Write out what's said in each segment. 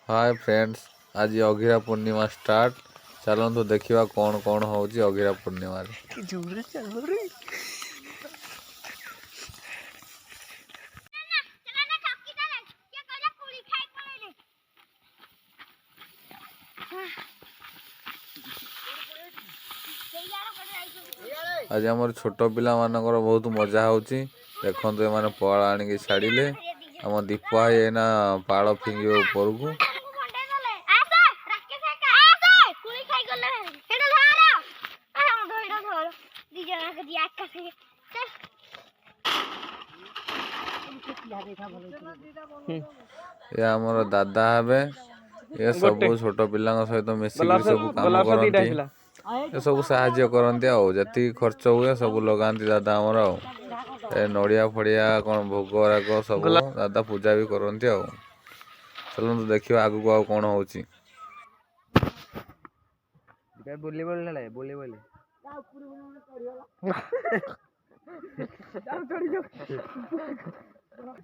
Hi friends, आज अघिरा पूर्णिमा start. चलतु देखा कौन कौन हो अघिरा पूर्णिमा रे। आज आम छोट पिला मानकर बहुत मजा होची। देखो ये पड़ा आणिक छाड़िले आम दीप भाई एना पाड़ फिंगे ऊपर को। ये आमर दादा हे, ये सब छोट पिला सहित मिसिक सब काम करती, ये सब साहाଯ୍य करती। आती खर्च हुए सब लगाती दादा आमर। नड़िया फड़िया कौन भोग राग सब दादा पूजा भी करती। चलते देखिए आगू को कौन हो।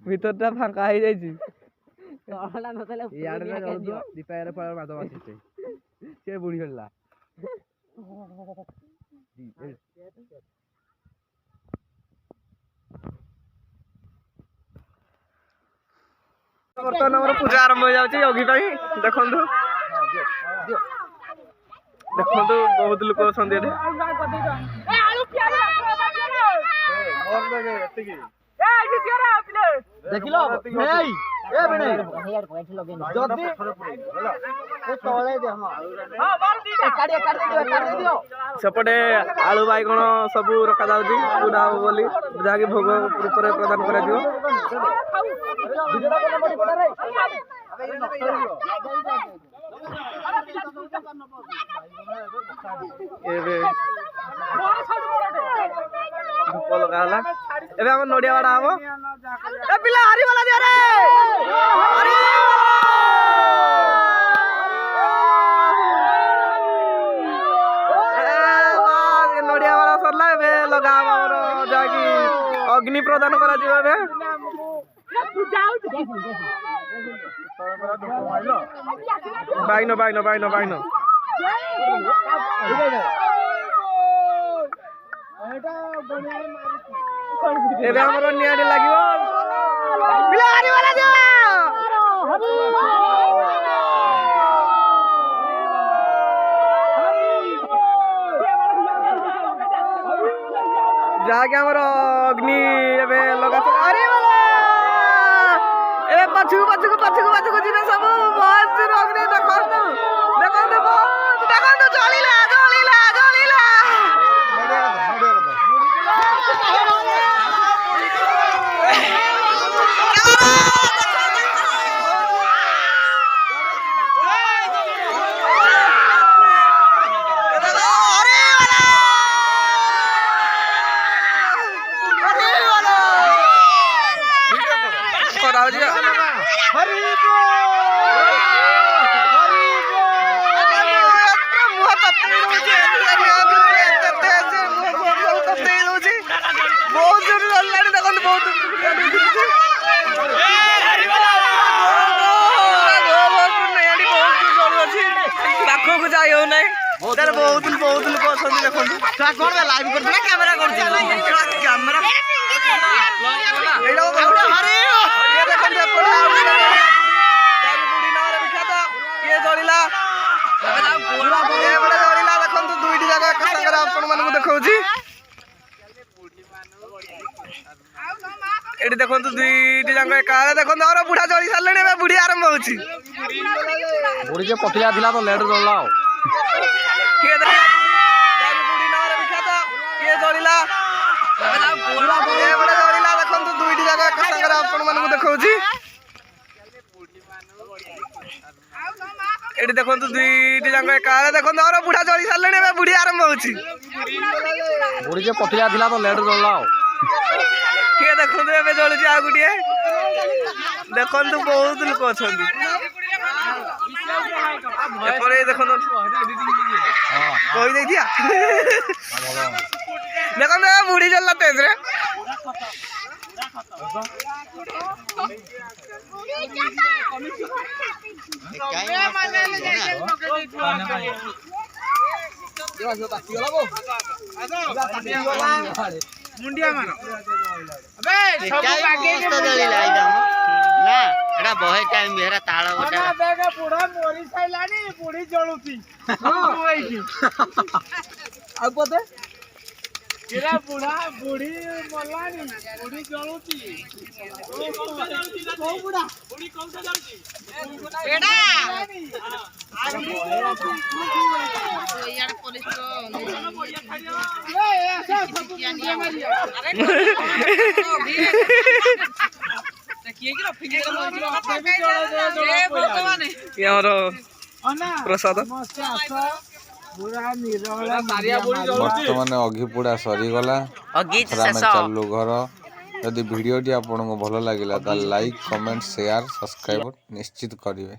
ভিতরটা ফাঁকা হয়ে যাইছি। বুড়ি হল্লা बर्तमान आम पूजा आरंभ हो जाए अघी देखु देखु बहुत लोक सेपटे आलू बैगण सब रखा जाऊँगा बोली जहाँकि भोग रूप प्रदान कर धूप लगा एवं नड़िया बाड़ा हम पिला हारीगला नड़िया बाड़ा सरला लगा जहाँकि अग्नि प्रदान कर बाइन बाइन बाइन बाइन एबे हमरो नियारे लागियो बिलारी वाला जा जाके हमरो अग्नि एबे लगा अरे वाला एबे पछु पछु पछु पछु जिने सब बहुत अग्नि देखो देखो देखो जलिला जलिला जलिला बहुत लोग लाइव कर कैमरा दुईटी जगह देखा ये देखो दुईटी जाक एक देखो और बुढ़ा जली सारे बुढ़ी आरंभ हो बुढ़ी पतला थी तो लेट जल्ला दुईटी जगह देखा ये देखो दुईटी जाक एक देखो और बुढ़ा जली सारे बुढ़ी आरंभ हो बुढ़ी पतला थी तो लेट जल्ला देखो जलुची आ गुटे देखु बहुत लोक अच्छा देखो देखो बुढ़ी जल्ला तेज रे मुंडिया मार अबे सब आगे के दली लाई दम ना एटा बहे टाइम बेरा ताळ गोटा ना बेगा बुढ़ा मोरी साइलानी बुढ़ी जळुती हां ओई की आ पते किरा बुढ़ा बुढ़ी मलानी बुढ़ी जळुती को बुढ़ा बुढ़ी कौन सा जळुती एडा यार पुलिस को ए ऐसा सब मुंडिया मारिया प्रसाद बर्तमान अघिपुड़ा सरीगला चालू घर यदि वीडियो टी आपको भल लगे लाइक कमेंट शेयर सब्सक्राइब निश्चित करेंगे।